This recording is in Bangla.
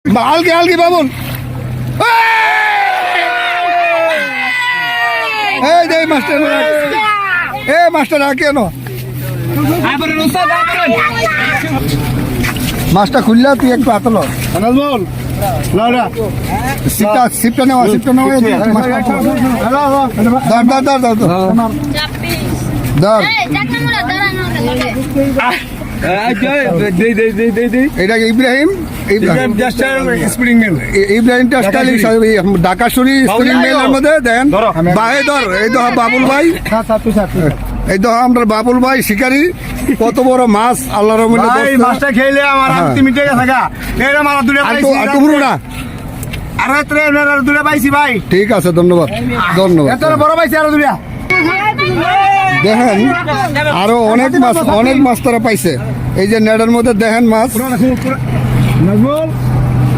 হালকি হালকি বাবুল এই যে মাস্টার এ মাস্টার কেন মাছটা খুললা তুই একটু হাতল বল সিপটা নেওয়া ধর এটা ইব্রাহিম ঢাকা শরী স্প্রিং মিলের মধ্যে দেন বাহে ধর এই তো বাবুল ভাই এই তো আমরা বাবুল ভাই শিকারি কত বড় মাছ আল্লাহর মাছটা খেলে আমার মিটে গেছে দূরে পাইছি ভাই। ঠিক আছে ধন্যবাদ এত বড় পাইছি আরো দূরে দেখেন আরো অনেক মাছ তারা পাইছে এই যে নেটের মধ্যে দেখেন মাছ